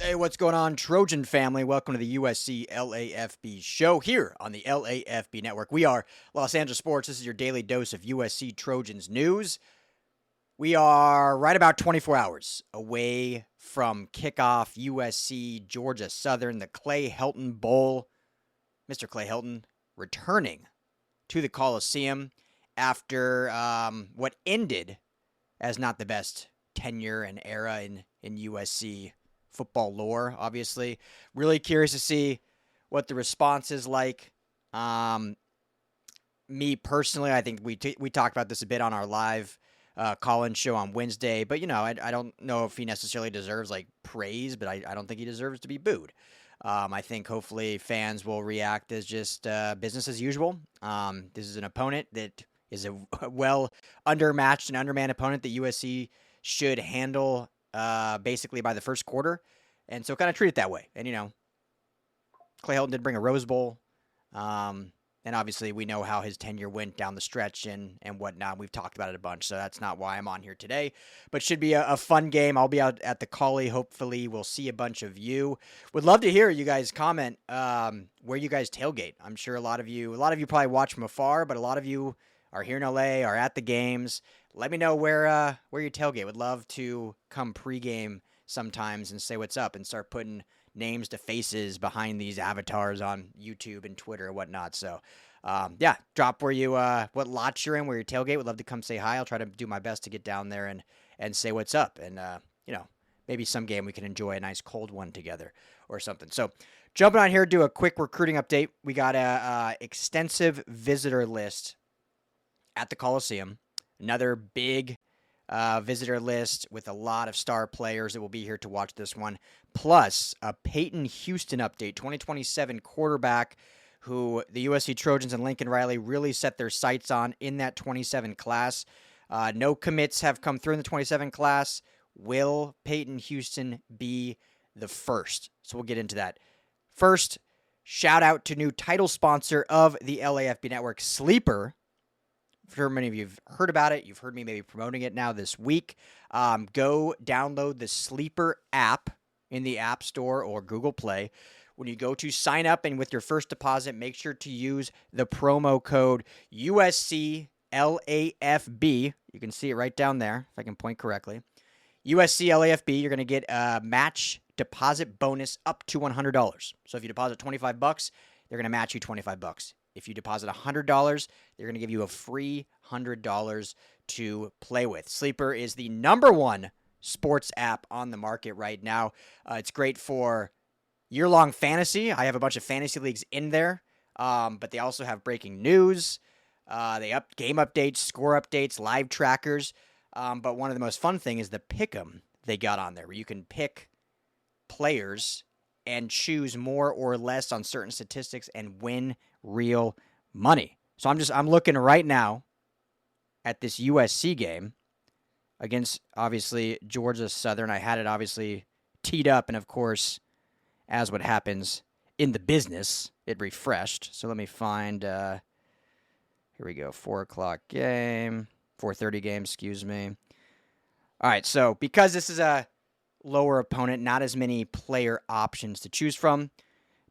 Hey, what's going on, Trojan family? Welcome to the USC LAFB show here on the LAFB network. We are Los Angeles Sports. This is your daily dose of USC Trojans news. We are right about 24 hours away from kickoff USC Georgia Southern, the Clay Helton Bowl. Mr. Clay Helton returning to the Coliseum after what ended as not the best tenure and era in USC football lore, obviously. Really curious to see what the response is like. Me personally, I think we talked about this a bit on our live call-in show on Wednesday, but I don't know if he necessarily deserves like praise, but I don't think he deserves to be booed. I think hopefully fans will react as just business as usual. This is an opponent that is a well undermatched and undermanned opponent that USC should handle basically by the first quarter. And so kind of treat it that way. And, Clay Helton did bring a Rose Bowl. And obviously we know how his tenure went down the stretch and whatnot. We've talked about it a bunch, so that's not why I'm on here today. But should be a fun game. I'll be out at the Collie. Hopefully we'll see a bunch of you. Would love to hear you guys comment where you guys tailgate. I'm sure a lot of you probably watch from afar, but a lot of you are here in LA, are at the games. Let me know where you tailgate. Would love to come pregame sometimes and say what's up and start putting names to faces behind these avatars on YouTube and Twitter and whatnot. So, drop where you what lot you're in, where your tailgate. Would love to come say hi. I'll try to do my best to get down there and say what's up. And maybe some game we can enjoy a nice cold one together or something. So, jumping on here, do a quick recruiting update. We got a extensive visitor list at the Coliseum. Another big visitor list with a lot of star players that will be here to watch this one. Plus, a Peyton Houston update, 2027 quarterback who the USC Trojans and Lincoln Riley really set their sights on in that 27 class. No commits have come through in the 27 class. Will Peyton Houston be the first? So we'll get into that. First, shout out to new title sponsor of the LAFB Network, Sleeper. I'm sure many of you have heard about it. You've heard me maybe promoting it now this week. Go download the Sleeper app in the App Store or Google Play. When you go to sign up and with your first deposit, make sure to use the promo code USC LAFB. You can see it right down there, if I can point correctly. USC LAFB, you're going to get a match deposit bonus up to $100. So if you deposit $25, they're going to match you $25. If you deposit $100, they're going to give you a free $100 to play with. Sleeper is the #1 sports app on the market right now. It's great for year-long fantasy. I have a bunch of fantasy leagues in there, but they also have breaking news. They game updates, score updates, live trackers. But one of the most fun thing is the pick'em they got on there, where you can pick players and choose more or less on certain statistics and win real money. So I'm looking right now at this USC game against, obviously, Georgia Southern. I had it obviously teed up, and of course, as what happens in the business, it refreshed. So let me find, here we go, 4 o'clock game, 4:30 game, excuse me. All right, so because this is a lower opponent, not as many player options to choose from,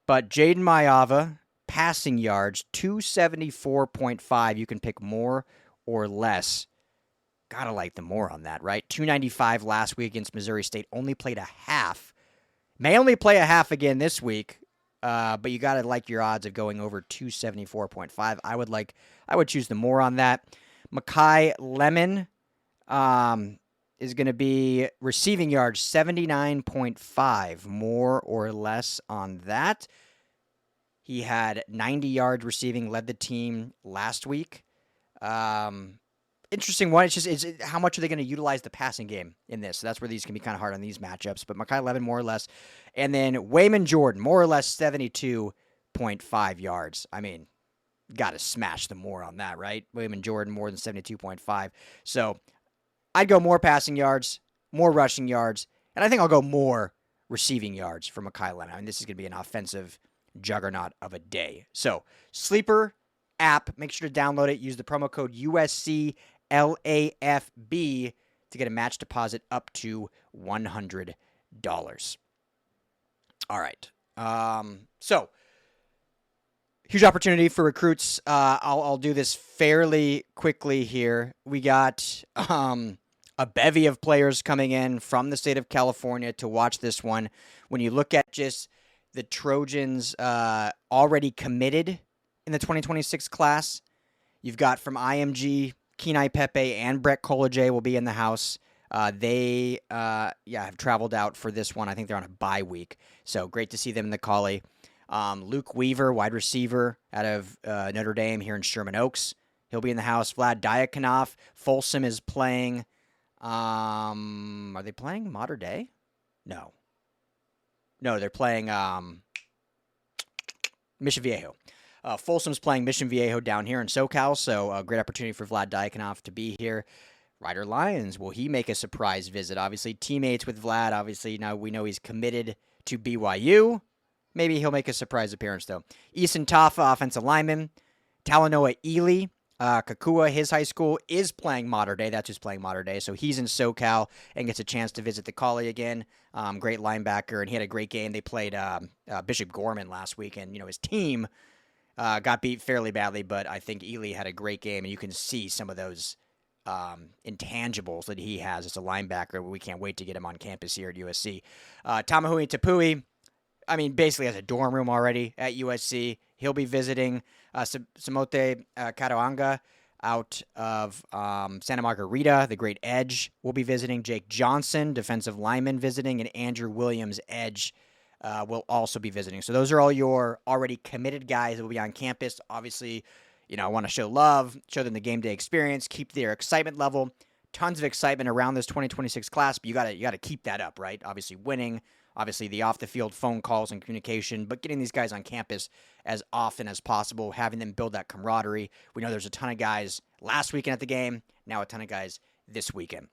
but Jaden Mayava, passing yards, 274.5. You can pick more or less. Gotta like the more on that, right? 295 last week against Missouri State. Only played a half. May only play a half again this week, but you gotta like your odds of going over 274.5. I would choose the more on that. Makai Lemon is going to be receiving yards, 79.5, more or less on that. He had 90 yards receiving, led the team last week. Interesting one. It's how much are they going to utilize the passing game in this? So that's where these can be kind of hard on these matchups. But Makai Lemon, more or less. And then Wayman Jordan, more or less 72.5 yards. I mean, got to smash the more on that, right? Wayman Jordan, more than 72.5. So I'd go more passing yards, more rushing yards, and I think I'll go more receiving yards for Makai Lemon. I mean, this is going to be an offensive juggernaut of a day. So, Sleeper app, make sure to download it. Use the promo code USC LAFB to get a match deposit up to $100. All right. So huge opportunity for recruits. I'll do this fairly quickly here. We got a bevy of players coming in from the state of California to watch this one. When you look at just the Trojans already committed in the 2026 class, you've got from IMG, Kenai Pepe and Brett Colajay will be in the house. They have traveled out for this one. I think they're on a bye week, so great to see them in the Collie. Luke Weaver, wide receiver out of Notre Dame here in Sherman Oaks. He'll be in the house. Vlad Diakonoff. Folsom is playing. Are they playing Mater Dei? No, they're playing Mission Viejo. Folsom's playing Mission Viejo down here in SoCal, so a great opportunity for Vlad Diakonoff to be here. Ryder Lyons, will he make a surprise visit? Obviously, teammates with Vlad. Obviously, now we know he's committed to BYU. Maybe he'll make a surprise appearance, though. Eason Tafa, offensive lineman. Talanoa Ely, Kakua, his high school, is playing Mater Dei. That's who's playing Mater Dei. So he's in SoCal and gets a chance to visit the Collie again. Great linebacker, and he had a great game. They played Bishop Gorman last week, and his team got beat fairly badly, but I think Ely had a great game, and you can see some of those intangibles that he has as a linebacker. We can't wait to get him on campus here at USC. Tamahui Tapui, basically has a dorm room already at USC. He'll be visiting. Samote Katoanga out of Santa Margarita, the great edge, will be visiting. Jake Johnson, defensive lineman, visiting, and Andrew Williams, edge, will also be visiting. So those are all your already committed guys that will be on campus. Obviously, I want to show love, show them the game day experience, keep their excitement level. Tons of excitement around this 2026 class, but you got to keep that up, right? Obviously winning, obviously the off-the-field phone calls and communication, but getting these guys on campus as often as possible, having them build that camaraderie. We know there's a ton of guys last weekend at the game, now a ton of guys this weekend.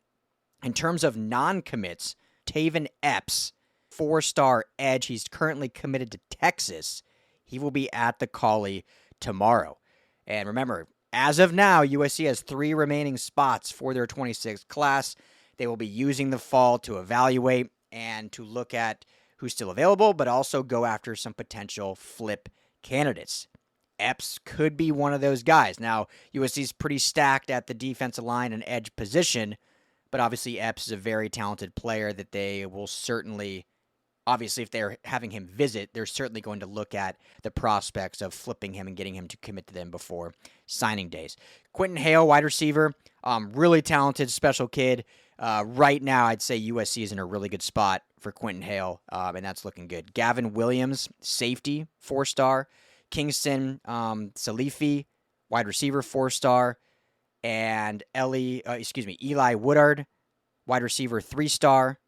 In terms of non-commits, Taven Epps, 4-star edge, he's currently committed to Texas. He will be at the Collie tomorrow. And remember, as of now, USC has 3 remaining spots for their 26th class. They will be using the fall to evaluate and to look at who's still available, but also go after some potential flip candidates. Epps could be one of those guys. Now, USC's pretty stacked at the defensive line and edge position, but obviously Epps is a very talented player that they will certainly, obviously, if they're having him visit, they're certainly going to look at the prospects of flipping him and getting him to commit to them before signing days. Quentin Hale, wide receiver, really talented, special kid. Right now, I'd say USC is in a really good spot for Quentin Hale, and that's looking good. Gavin Williams, safety, 4-star. Kingston Salifi, wide receiver, 4-star. And Eli Woodard, wide receiver, 3-star.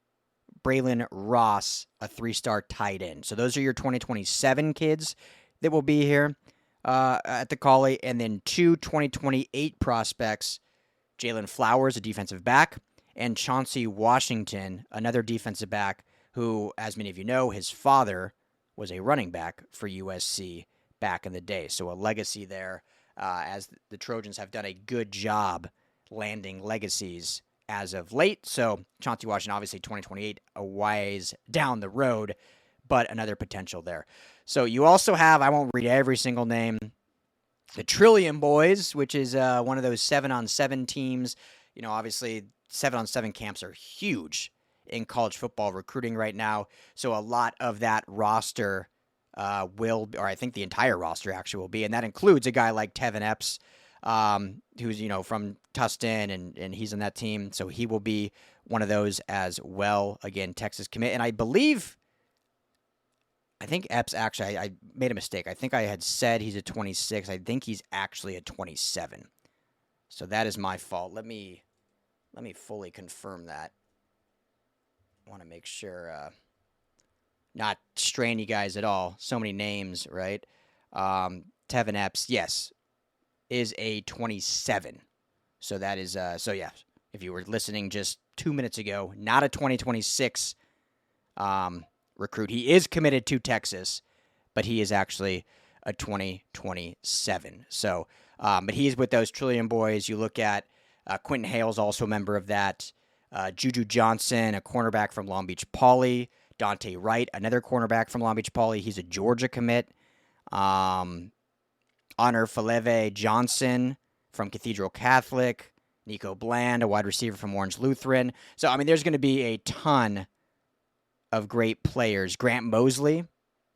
Braylon Ross, a 3-star tight end. So those are your 2027 kids that will be here at the Collie. And then 2 2028 prospects, Jalen Flowers, a defensive back, and Chauncey Washington, another defensive back who, as many of you know, his father was a running back for USC back in the day. So a legacy there, as the Trojans have done a good job landing legacies as of late. So Chauncey Washington, obviously 2028, a ways down the road, but another potential there. So you also have, I won't read every single name, the Trillium Boys, which is one of those 7-on-7 teams. Obviously 7-on-7 camps are huge in college football recruiting right now. So a lot of that roster or I think the entire roster actually will be, and that includes a guy like Tevin Epps, who's, from Tustin, and he's on that team. So he will be one of those as well. Again, Texas commit. And I think Epps actually, I made a mistake. I think I had said he's a 26. I think he's actually a 27. So that is my fault. Let me fully confirm that. I want to make sure, not strain you guys at all. So many names, right? Tevin Epps, yes, is a 27. So that is, if you were listening just 2 minutes ago, not a 2026 recruit. He is committed to Texas, but he is actually a 2027. So, but he is with those Trillium Boys. You look at Quentin Hale's also a member of that. Juju Johnson, a cornerback from Long Beach Poly. Dante Wright, another cornerback from Long Beach Poly. He's a Georgia commit. Honor Faleve Johnson from Cathedral Catholic. Nico Bland, a wide receiver from Orange Lutheran. So, I mean, there's going to be a ton of great players. Grant Mosley,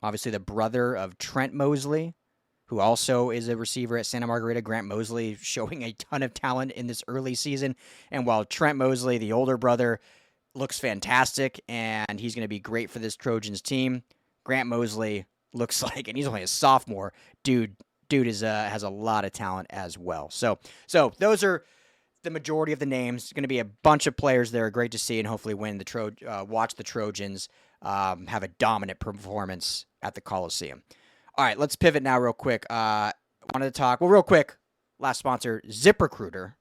obviously the brother of Trent Mosley, who also is a receiver at Santa Margarita. Grant Mosley showing a ton of talent in this early season. And while Trent Mosley, the older brother, looks fantastic and he's going to be great for this Trojans team, Grant Mosley looks like, and he's only a sophomore, dude has a lot of talent as well. So those are the majority of the names. Going to be a bunch of players there. Great to see, and hopefully watch the Trojans have a dominant performance at the Coliseum. All right, let's pivot now real quick. I wanted to talk, real quick, last sponsor, ZipRecruiter.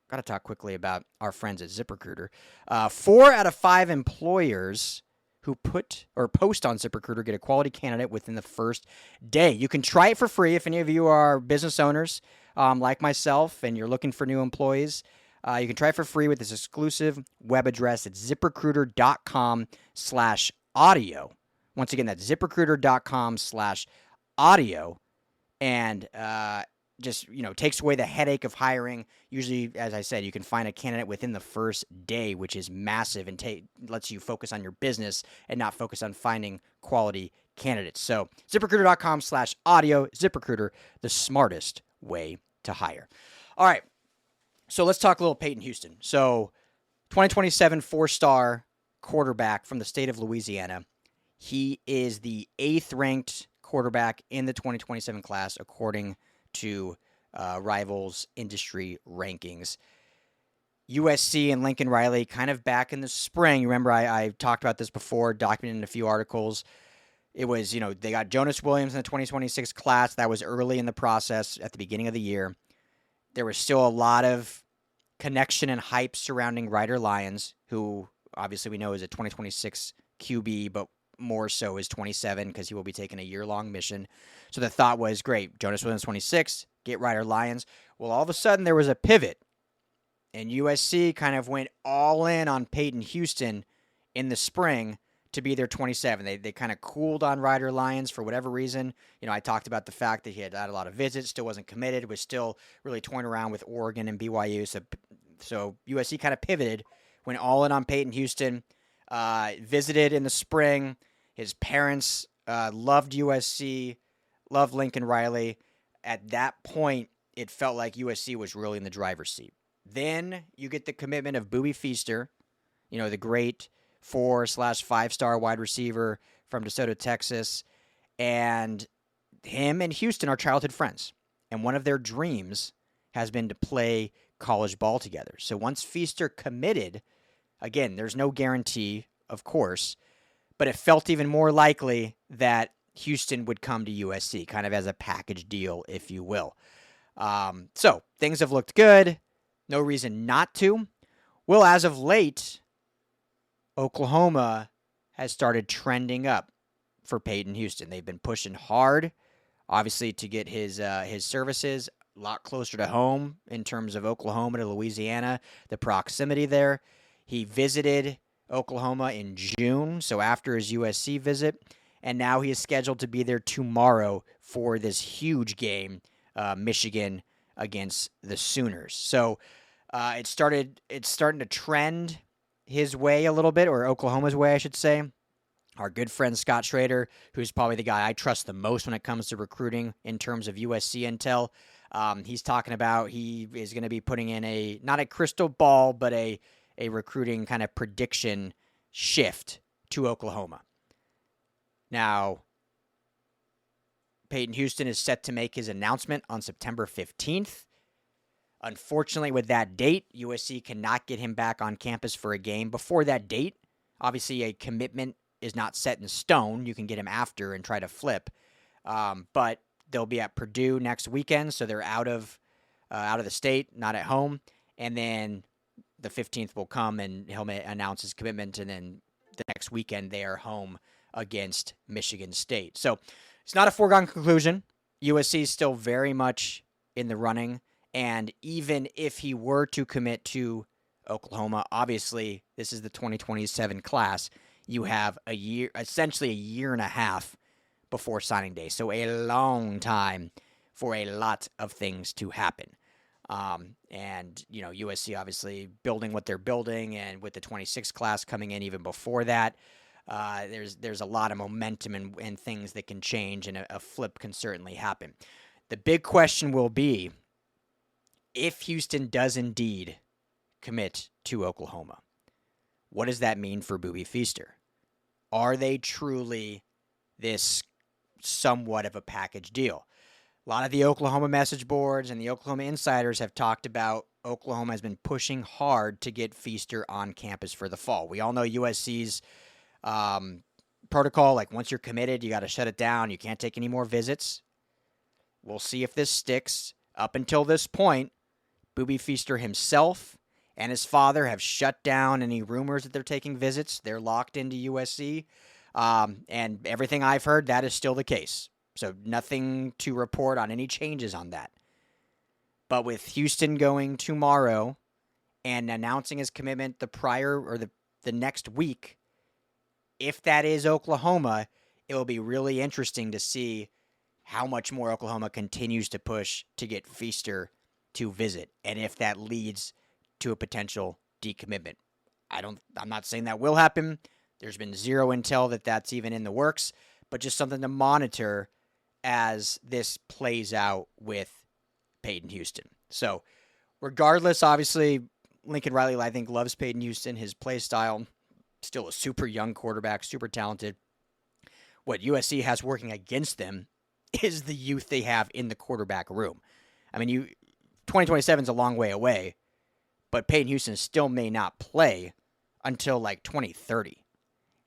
Got to talk quickly about our friends at ZipRecruiter. 4 out of 5 employers who post on ZipRecruiter get a quality candidate within the first day. You can try it for free if any of you are business owners like myself and you're looking for new employees. You can try it for free with this exclusive web address at ZipRecruiter.com/audio. Once again, that's ZipRecruiter.com/audio. And just, takes away the headache of hiring. Usually, as I said, you can find a candidate within the first day, which is massive and lets you focus on your business and not focus on finding quality candidates. So ZipRecruiter.com/audio. ZipRecruiter, the smartest way to hire. All right. So let's talk a little Peyton Houston. So 2027 4-star quarterback from the state of Louisiana. He is the 8th ranked quarterback in the 2027 class, according to Rivals industry rankings. USC and Lincoln Riley kind of back in the spring. Remember, I talked about this before, documented in a few articles. It was, they got Jonas Williams in the 2026 class. That was early in the process at the beginning of the year. There was still a lot of connection and hype surrounding Ryder Lyons, who obviously we know is a 2026 QB, but more so is 27 because he will be taking a year-long mission. So the thought was, great, Jonas Williams 26, get Ryder Lyons. Well, all of a sudden there was a pivot, and USC kind of went all in on Peyton Houston in the spring to be their 27. They kind of cooled on Ryder Lyons for whatever reason. I talked about the fact that he had a lot of visits, still wasn't committed, was still really toying around with Oregon and BYU. So USC kind of pivoted, went all in on Peyton Houston, visited in the spring. His parents loved USC, loved Lincoln Riley. At that point, it felt like USC was really in the driver's seat. Then you get the commitment of Boobie Feaster, the great 4/5-star wide receiver from DeSoto, Texas. And him and Houston are childhood friends. And one of their dreams has been to play college ball together. So once Feaster committed, again, there's no guarantee, of course, but it felt even more likely that Houston would come to USC, kind of as a package deal, if you will. So things have looked good. No reason not to. Well, as of late, Oklahoma has started trending up for Peyton Houston. They've been pushing hard, obviously, to get his services a lot closer to home in terms of Oklahoma to Louisiana, the proximity there. He visited Oklahoma in June, so after his USC visit, and now he is scheduled to be there tomorrow for this huge game, Michigan against the Sooners. So it's starting to trend his way a little bit, or Oklahoma's way, I should say. Our good friend Scott Schrader, who's probably the guy I trust the most when it comes to recruiting in terms of USC intel, he's talking about he is going to be putting in not a crystal ball, but a recruiting kind of prediction shift to Oklahoma. Now, Peyton Houston is set to make his announcement on September 15th. Unfortunately, with that date, USC cannot get him back on campus for a game before that date. Obviously, a commitment is not set in stone. You can get him after and try to flip. But they'll be at Purdue next weekend, so they're out of the state, not at home. And then the 15th will come, and he'll announce his commitment, and then the next weekend they are home against Michigan State. So it's not a foregone conclusion. USC is still very much in the running. And even if he were to commit to Oklahoma, obviously this is the 2027 class. you have a year, essentially a year and a half before signing day. So a long time for a lot of things to happen. And, USC obviously building what they're building, and with the 26 class coming in even before that, there's a lot of momentum and things that can change, and a flip can certainly happen. The big question will be if Houston does indeed commit to Oklahoma, what does that mean for Boobie Feaster? Are they truly this somewhat of a package deal? A lot of the Oklahoma message boards and the Oklahoma insiders have talked about Oklahoma has been pushing hard to get Feaster on campus for the fall. We all know USC's protocol, like once you're committed, you got to shut it down. You can't take any more visits. We'll see if this sticks. Up until this point, Boobie Feaster himself and his father have shut down any rumors that they're taking visits. They're locked into USC. And everything I've heard, that is still the case. So nothing to report on any changes on that. But with Houston going tomorrow and announcing his commitment the next week, if that is Oklahoma, it will be really interesting to see how much more Oklahoma continues to push to get Feaster to visit, and if that leads to a potential decommitment. I'm not saying that will happen. There's been zero intel that that's even in the works, but just something to monitor as this plays out with Peyton Houston. So regardless, obviously, Lincoln Riley, I think, loves Peyton Houston, his play style, still a super young quarterback, super talented. What USC has working against them is the youth they have in the quarterback room. I mean, 2027 is a long way away, but Peyton Houston still may not play until like 2030.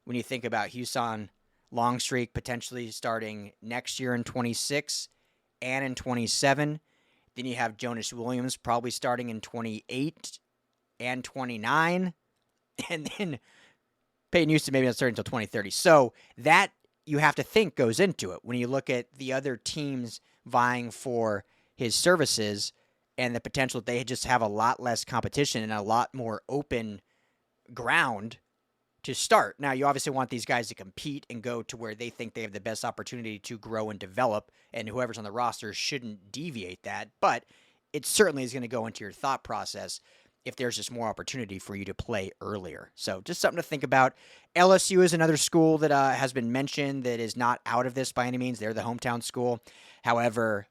When you think about Houston Longstreak potentially starting next year in 26 and in 27, then you have Jonas Williams probably starting in 28 and 29, and then Peyton Houston maybe not starting until 2030. So that, you have to think, goes into it when you look at the other teams vying for his services and the potential that they just have a lot less competition and a lot more open ground to start. Now, you obviously want these guys to compete and go to where they think they have the best opportunity to grow and develop, and whoever's on the roster shouldn't deviate that, but it certainly is going to go into your thought process if there's just more opportunity for you to play earlier. So just something to think about. LSU is another school that has been mentioned that is not out of this by any means. They're the hometown school. However,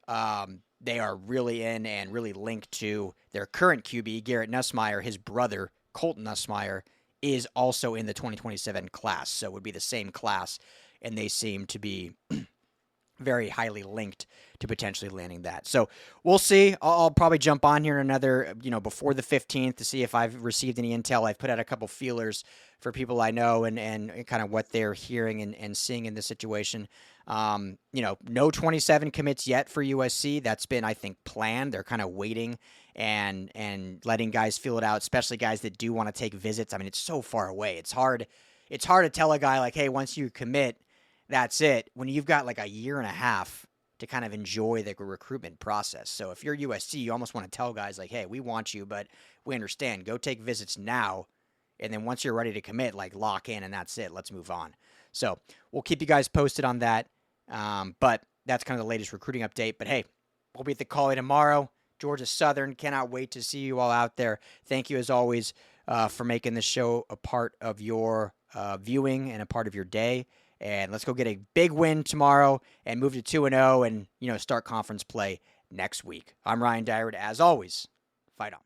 they are really in and really linked to their current QB, Garrett Nussmeier. His brother, Colton Nussmeier, is also in the 2027 class, so it would be the same class, and they seem to be very highly linked to potentially landing that. So we'll see. I'll probably jump on here another, before the 15th to see if I've received any intel. I've put out a couple feelers for people I know and kind of what they're hearing and seeing in this situation. No 27 commits yet for USC. That's been, I think, planned. They're kind of waiting and letting guys feel it out, especially guys that do want to take visits. I mean, it's so far away. It's hard to tell a guy like, hey, once you commit, that's it, when you've got like a year and a half to kind of enjoy the recruitment process. So if you're USC, you almost want to tell guys like, hey, we want you, but we understand. Go take visits now, and then once you're ready to commit, like lock in, and that's it. Let's move on. So we'll keep you guys posted on that. But that's kind of the latest recruiting update. But hey, we'll be at the Call-In tomorrow. Georgia Southern. Cannot wait to see you all out there. Thank you, as always, for making this show a part of your viewing and a part of your day. And let's go get a big win tomorrow and move to 2-0 and, start conference play next week. I'm Ryan Dyrud. As always, fight on.